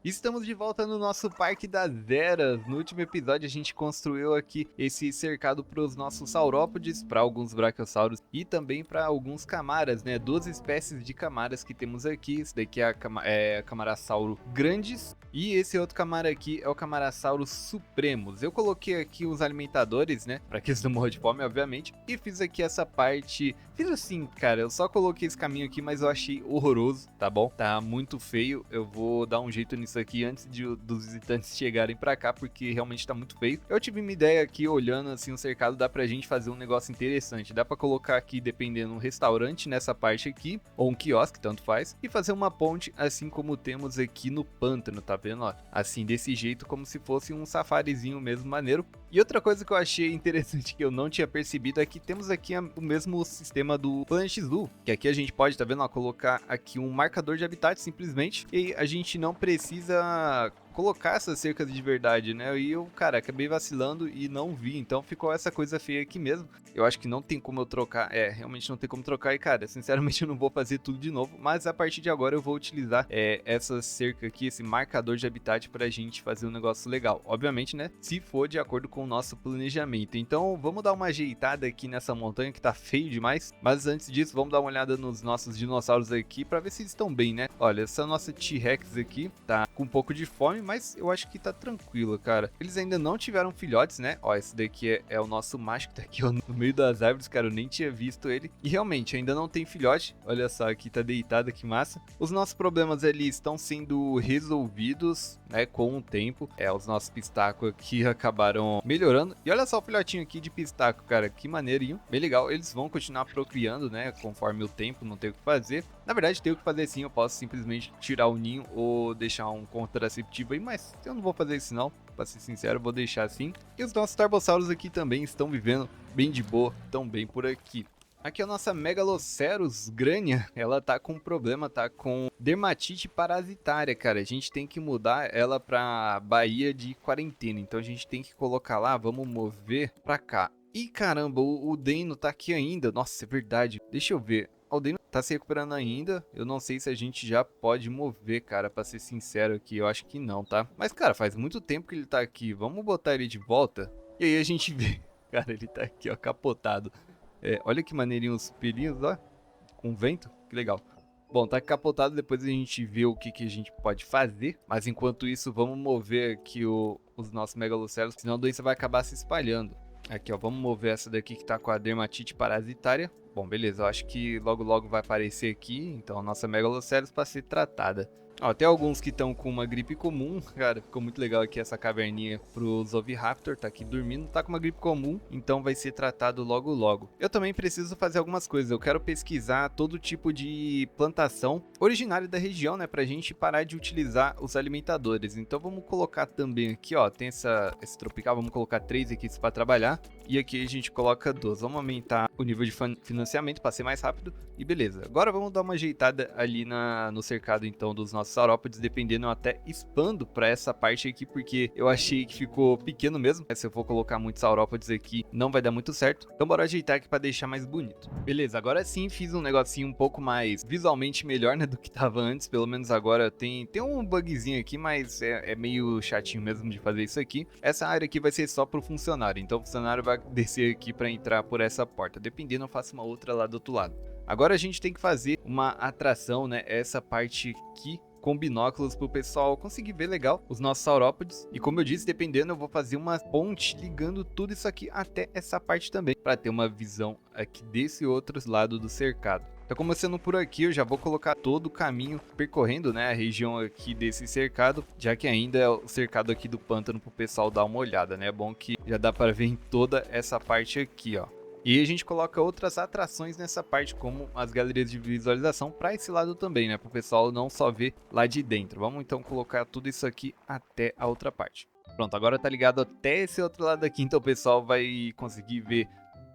Estamos de volta no nosso Parque das Eras. No último episódio a gente construiu aqui esse cercado para os nossos saurópodes, para alguns brachiosauros e também para alguns camaras, né? Duas espécies de camaras que temos aqui. Esse daqui é a Camarasauro Grandes e esse outro camara aqui é o Camarasauro Supremos. Eu coloquei aqui os alimentadores, né? Para que eles não morram de fome, obviamente. E fiz aqui essa parte. Fiz assim, cara, eu só coloquei esse caminho aqui, mas eu achei horroroso, tá bom? Tá muito feio. Eu vou dar um jeito nisso aqui antes dos visitantes chegarem pra cá, porque realmente tá muito feio. Eu tive uma ideia aqui, olhando assim o cercado, dá pra gente fazer um negócio interessante. Dá pra colocar aqui, dependendo, um restaurante nessa parte aqui, ou um quiosque, tanto faz, e fazer uma ponte, assim como temos aqui no pântano, tá vendo, ó? Assim, desse jeito, como se fosse um safarizinho mesmo, maneiro. E outra coisa que eu achei interessante que eu não tinha percebido é que temos aqui o mesmo sistema do Planet Zoo, que aqui a gente pode, tá vendo, ó, colocar aqui um marcador de habitat simplesmente, e a gente não precisa colocar essas cercas de verdade, né? E eu, cara, acabei vacilando e não vi, então ficou essa coisa feia aqui mesmo. Eu acho que não tem como eu trocar, realmente não tem como trocar e, cara, sinceramente eu não vou fazer tudo de novo, mas a partir de agora eu vou utilizar essa cerca aqui, esse marcador de habitat pra gente fazer um negócio legal. Obviamente, né, se for de acordo com o nosso planejamento. Então, vamos dar uma ajeitada aqui nessa montanha que tá feio demais, mas antes disso, vamos dar uma olhada nos nossos dinossauros aqui pra ver se eles estão bem, né? Olha, essa nossa T-Rex aqui tá com um pouco de fome, mas eu acho que tá tranquilo, cara. Eles ainda não tiveram filhotes, né? Ó, esse daqui é o nosso macho que tá aqui, ó, no meio das árvores, cara, eu nem tinha visto ele. E realmente, ainda não tem filhote. Olha só, aqui tá deitado, que massa. Os nossos problemas ali estão sendo resolvidos, né, com o tempo. Os nossos pistacos aqui acabaram melhorando. E olha só o filhotinho aqui de pistaco, cara, que maneirinho. Bem legal, eles vão continuar procriando, né, conforme o tempo, não tem o que fazer. Na verdade, tem o que fazer sim, eu posso simplesmente tirar o ninho ou deixar um contraceptivo aí, mas eu não vou fazer isso não, pra ser sincero, eu vou deixar assim. E os nossos Tarbossauros aqui também estão vivendo bem de boa, tão bem por aqui. Aqui a nossa Megaloceros Grania, ela tá com um problema, tá com dermatite parasitária, cara. A gente tem que mudar ela pra Baía de quarentena, então a gente tem que colocar lá, vamos mover pra cá. Ih, caramba, o Deno tá aqui ainda, nossa, é verdade, deixa eu ver. O Deno tá se recuperando ainda, eu não sei se a gente já pode mover, cara, pra ser sincero aqui, eu acho que não, tá? Mas, cara, faz muito tempo que ele tá aqui, vamos botar ele de volta? E aí a gente vê, cara, ele tá aqui, ó, capotado. Olha que maneirinho os pelinhos, ó, com vento, que legal. Bom, tá capotado, depois a gente vê o que a gente pode fazer, mas enquanto isso, vamos mover aqui os nossos megaloceros, senão a doença vai acabar se espalhando. Aqui, ó, vamos mover essa daqui que tá com a dermatite parasitária. Bom, beleza, eu acho que logo logo vai aparecer aqui, então a nossa Megaloceros para ser tratada. Ó, tem alguns que estão com uma gripe comum, cara, ficou muito legal aqui essa caverninha pro Zoviraptor, tá aqui dormindo, tá com uma gripe comum, então vai ser tratado logo logo. Eu também preciso fazer algumas coisas, eu quero pesquisar todo tipo de plantação originária da região, né, pra gente parar de utilizar os alimentadores. Então vamos colocar também aqui, ó, tem esse tropical, vamos colocar 3 aqui para trabalhar, e aqui a gente coloca 2. Vamos aumentar o nível de financiamento para ser mais rápido, e beleza. Agora vamos dar uma ajeitada ali no cercado então dos nossos saurópodes, dependendo eu até expando para essa parte aqui, porque eu achei que ficou pequeno mesmo. Se eu for colocar muitos saurópodes aqui, não vai dar muito certo. Então bora ajeitar aqui para deixar mais bonito. Beleza, agora sim fiz um negocinho um pouco mais visualmente melhor, né, do que tava antes. Pelo menos agora tem um bugzinho aqui, mas é meio chatinho mesmo de fazer isso aqui. Essa área aqui vai ser só pro funcionário, então o funcionário vai descer aqui para entrar por essa porta. Dependendo, eu faço uma outra lá do outro lado. Agora a gente tem que fazer uma atração, né, essa parte aqui, com binóculos pro pessoal conseguir ver legal os nossos saurópodes. E como eu disse, dependendo, eu vou fazer uma ponte ligando tudo isso aqui até essa parte também, para ter uma visão aqui desse outro lado do cercado. Então, começando por aqui, eu já vou colocar todo o caminho percorrendo, né, a região aqui desse cercado, já que ainda é o cercado aqui do pântano pro pessoal dar uma olhada, né? É bom que já dá para ver em toda essa parte aqui, ó. E a gente coloca outras atrações nessa parte, como as galerias de visualização, para esse lado também, né? Para o pessoal não só ver lá de dentro. Vamos então colocar tudo isso aqui até a outra parte. Pronto, agora tá ligado até esse outro lado aqui, então o pessoal vai conseguir ver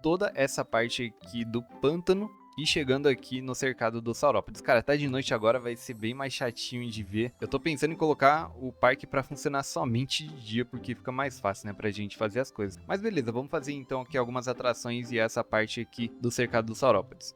toda essa parte aqui do pântano e chegando aqui no cercado dos saurópodes. Cara, tá de noite agora, vai ser bem mais chatinho de ver. Eu tô pensando em colocar o parque pra funcionar somente de dia, porque fica mais fácil, né, pra gente fazer as coisas. Mas beleza, vamos fazer então aqui algumas atrações e essa parte aqui do cercado dos saurópodes.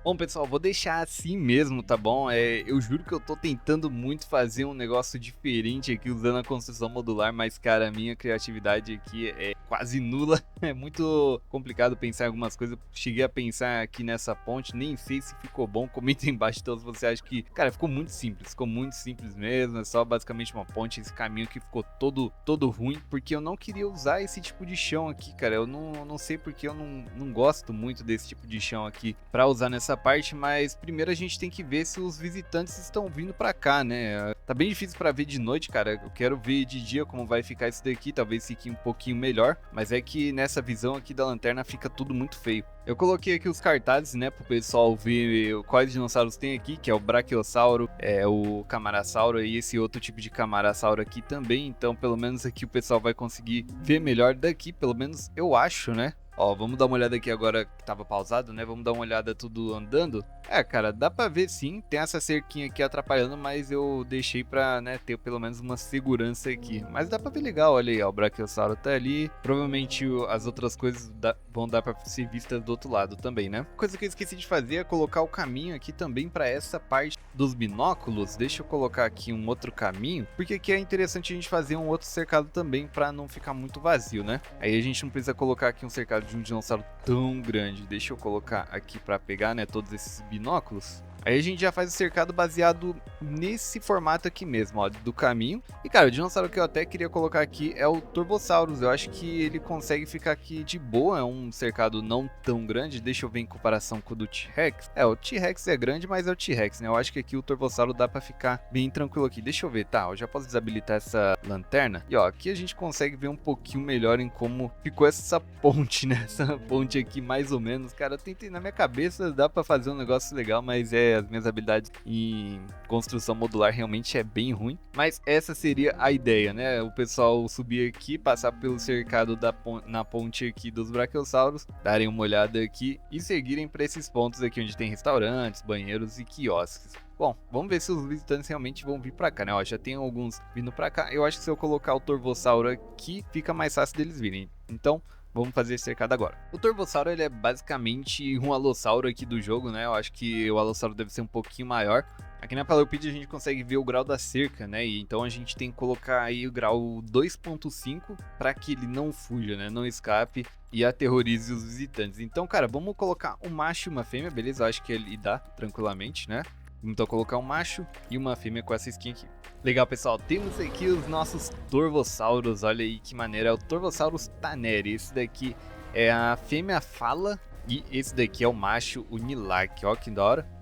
Bom, pessoal, vou deixar assim mesmo, tá bom? Eu juro que eu tô tentando muito fazer um negócio diferente aqui usando a construção modular, mas, cara, a minha criatividade aqui é quase nula. É muito complicado pensar em algumas coisas. Eu cheguei a pensar aqui nessa ponte, nem sei se ficou bom. Comenta aí embaixo então se você acha que, cara, ficou muito simples mesmo. É só basicamente uma ponte, esse caminho que ficou todo ruim, porque eu não queria usar esse tipo de chão aqui, cara. Eu não sei porque eu não gosto muito desse tipo de chão aqui pra usar nessa parte, mas primeiro a gente tem que ver se os visitantes estão vindo pra cá, né? Tá bem difícil pra ver de noite, cara. Eu quero ver de dia como vai ficar isso daqui, talvez fique um pouquinho melhor, mas é que nessa visão aqui da lanterna fica tudo muito feio. Eu coloquei aqui os cartazes, né, pro pessoal ver quais dinossauros tem aqui, que é o Brachiosauro, o Camarasauro e esse outro tipo de Camarasauro aqui também, então pelo menos aqui o pessoal vai conseguir ver melhor daqui, pelo menos eu acho, né? Ó, vamos dar uma olhada aqui agora que tava pausado, né? Vamos dar uma olhada tudo andando. Cara, dá pra ver sim, tem essa cerquinha aqui atrapalhando, mas eu deixei pra, né, ter pelo menos uma segurança aqui. Mas dá pra ver legal, olha aí, ó, o Brachiosauro tá ali. Provavelmente as outras coisas vão dar pra ser vistas do outro lado também, né? Coisa que eu esqueci de fazer é colocar o caminho aqui também pra essa parte dos binóculos. Deixa eu colocar aqui um outro caminho, porque aqui é interessante a gente fazer um outro cercado também pra não ficar muito vazio, né? Aí a gente não precisa colocar aqui um cercado de um dinossauro tão grande. Deixa eu colocar aqui pra pegar, né, todos esses binóculos. Aí a gente já faz o cercado baseado nesse formato aqui mesmo, ó, do caminho. E cara, o dinossauro que eu até queria colocar aqui é o Turbosaurus. Eu acho que ele consegue ficar aqui de boa, é um cercado não tão grande. Deixa eu ver em comparação com o do T-Rex. O T-Rex é grande, mas é o T-Rex, né? Eu acho que aqui o Turbosauro dá pra ficar bem tranquilo aqui. Deixa eu ver, tá, eu já posso desabilitar essa lanterna. E ó, aqui a gente consegue ver um pouquinho melhor em como ficou essa ponte, né? Essa ponte aqui mais ou menos. Cara, eu tentei na minha cabeça, dá pra fazer um negócio legal, mas as minhas habilidades em construção modular realmente é bem ruim, mas essa seria a ideia, né? O pessoal subir aqui, passar pelo cercado na ponte aqui dos Brachiosauros, darem uma olhada aqui e seguirem para esses pontos aqui onde tem restaurantes, banheiros e quiosques. Bom, vamos ver se os visitantes realmente vão vir pra cá, né? Ó, já tem alguns vindo pra cá. Eu acho que se eu colocar o Turbosauro aqui, fica mais fácil deles virem. Então, vamos fazer esse cercado agora. O Turbosauro, ele é basicamente um Alossauro aqui do jogo, né? Eu acho que o Alossauro deve ser um pouquinho maior. Aqui na Paleopedia a gente consegue ver o grau da cerca, né? E então a gente tem que colocar aí o grau 2.5 para que ele não fuja, né? Não escape e aterrorize os visitantes. Então, cara, vamos colocar um macho e uma fêmea, beleza? Eu acho que ele dá tranquilamente, né? Então colocar um macho e uma fêmea com essa skin aqui. Legal, pessoal, temos aqui os nossos Turvosauros, olha aí que maneira, é o Turvosaurus taneri. Esse daqui é a fêmea fala E esse daqui é o macho Unilac, ó que da hora.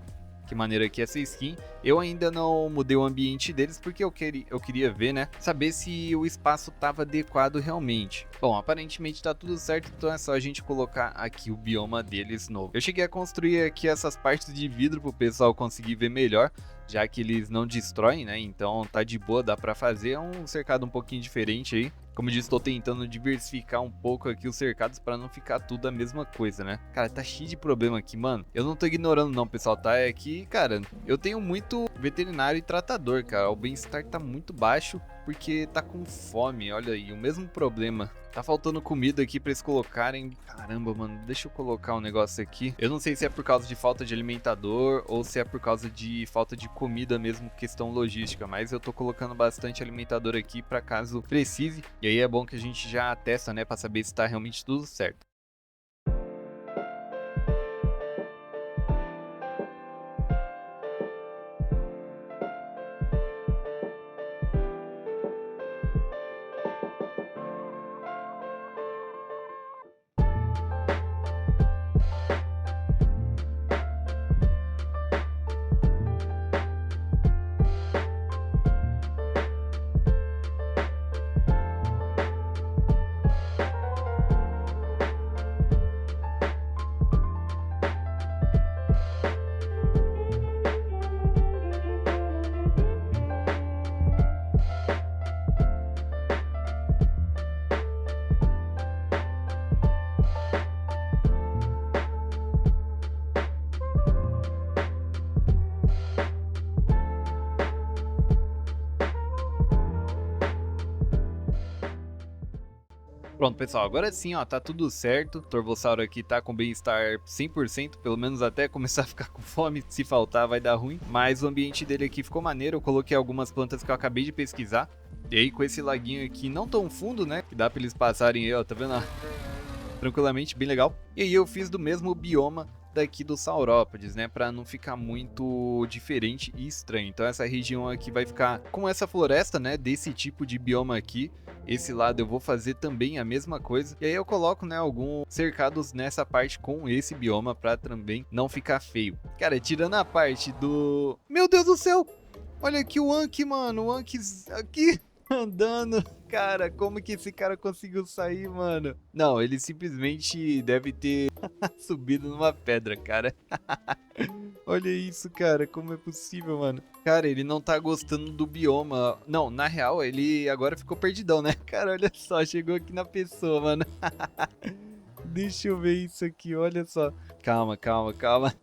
Que maneira aqui essa skin. Eu ainda não mudei o ambiente deles porque eu queria ver, né? Saber se o espaço tava adequado realmente. Bom, aparentemente tá tudo certo, então é só a gente colocar aqui o bioma deles novo. Eu cheguei a construir aqui essas partes de vidro pro pessoal conseguir ver melhor, já que eles não destroem, né? Então tá de boa, dá pra fazer. É um cercado um pouquinho diferente aí. Como eu disse, estou tentando diversificar um pouco aqui os cercados para não ficar tudo a mesma coisa, né? Cara, tá cheio de problema aqui, mano. Eu não tô ignorando não, pessoal, tá? É que, cara, eu tenho muito veterinário e tratador, cara. O bem-estar tá muito baixo porque tá com fome, olha aí, o mesmo problema. Tá faltando comida aqui pra eles colocarem. Caramba, mano, deixa eu colocar um negócio aqui. Eu não sei se é por causa de falta de alimentador ou se é por causa de falta de comida mesmo, questão logística. Mas eu tô colocando bastante alimentador aqui pra caso precise. E aí é bom que a gente já testa, né, pra saber se tá realmente tudo certo. Pronto, pessoal, agora sim, ó, tá tudo certo. O Torvossauro aqui tá com bem-estar 100%, pelo menos até começar a ficar com fome. Se faltar, vai dar ruim. Mas o ambiente dele aqui ficou maneiro. Eu coloquei algumas plantas que eu acabei de pesquisar. E aí, com esse laguinho aqui não tão fundo, né? Que dá pra eles passarem aí, ó, tá vendo? Tranquilamente, bem legal. E aí eu fiz do mesmo bioma daqui do Saurópodes, né, para não ficar muito diferente e estranho. Então essa região aqui vai ficar com essa floresta, né, desse tipo de bioma aqui. Esse lado eu vou fazer também a mesma coisa. E aí eu coloco, né, alguns cercados nessa parte com esse bioma para também não ficar feio. Cara, tirando a parte do... Meu Deus do céu! Olha aqui o Anki, mano, o Anki aqui andando. Cara, como que esse cara conseguiu sair, mano? Não, ele simplesmente deve ter subido numa pedra, cara. Olha isso, cara, como é possível, mano? Cara, ele não tá gostando do bioma. Não, na real, ele agora ficou perdidão, né? Cara, olha só, chegou aqui na pessoa, mano. Deixa eu ver isso aqui, olha só. Calma, calma, calma.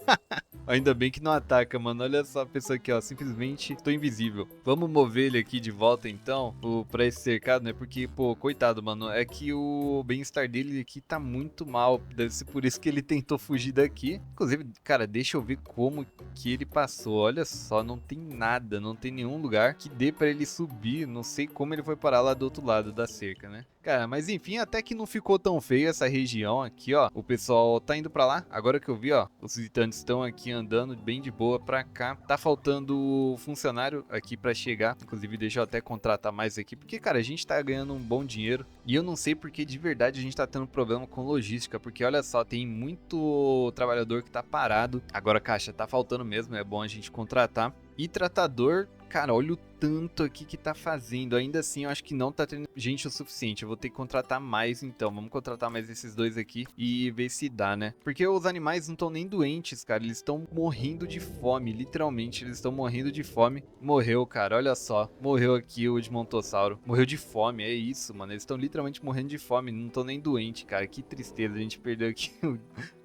Ainda bem que não ataca, mano. Olha só a pessoa aqui, ó. Simplesmente tô invisível. Vamos mover ele aqui de volta, então, pra esse cercado, né? Porque, pô, coitado, mano. É que o bem-estar dele aqui tá muito mal. Deve ser por isso que ele tentou fugir daqui. Inclusive, cara, deixa eu ver como que ele passou. Olha só, não tem nada. Não tem nenhum lugar que dê pra ele subir. Não sei como ele foi parar lá do outro lado da cerca, né? Cara, mas enfim, até que não ficou tão feio essa região aqui, ó. O pessoal tá indo pra lá. Agora que eu vi, ó, os visitantes estão aqui andando bem de boa pra cá. Tá faltando funcionário aqui pra chegar. Inclusive, deixa eu até contratar mais aqui. Porque, cara, a gente tá ganhando um bom dinheiro. E eu não sei porque de verdade a gente tá tendo problema com logística. Porque, olha só, tem muito trabalhador que tá parado. Agora, caixa, tá faltando mesmo. É bom a gente contratar. E tratador... Cara, olha o tanto aqui que tá fazendo. Ainda assim, eu acho que não tá tendo gente o suficiente. Eu vou ter que contratar mais, então. Vamos contratar mais esses dois aqui e ver se dá, né? Porque os animais não estão nem doentes, cara. Eles estão morrendo de fome. Literalmente, eles estão morrendo de fome. Morreu, cara. Olha só. Morreu aqui o Edmontossauro. Morreu de fome. É isso, mano. Eles estão literalmente morrendo de fome. Não estão nem doentes, cara. Que tristeza. A gente perdeu aqui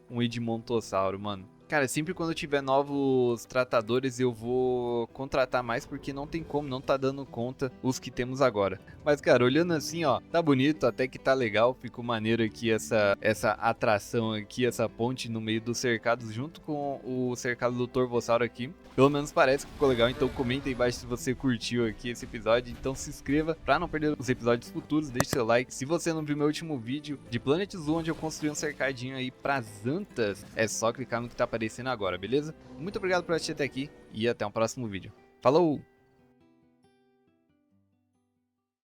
um Edmontossauro, mano. Cara, sempre quando eu tiver novos tratadores eu vou contratar mais porque não tem como, não tá dando conta os que temos agora. Mas, cara, olhando assim, ó, tá bonito, até que tá legal, ficou maneiro aqui essa atração aqui, essa ponte no meio dos cercados junto com o cercado do Torvossauro aqui. Pelo menos parece que ficou legal, então comenta aí embaixo se você curtiu aqui esse episódio. Então se inscreva pra não perder os episódios futuros, deixe seu like. Se você não viu meu último vídeo de Planet Zoo, onde eu construí um cercadinho aí pras antas, é só clicar no que tá aparecendo agora, beleza? Muito obrigado por assistir até aqui e até o próximo vídeo. Falou!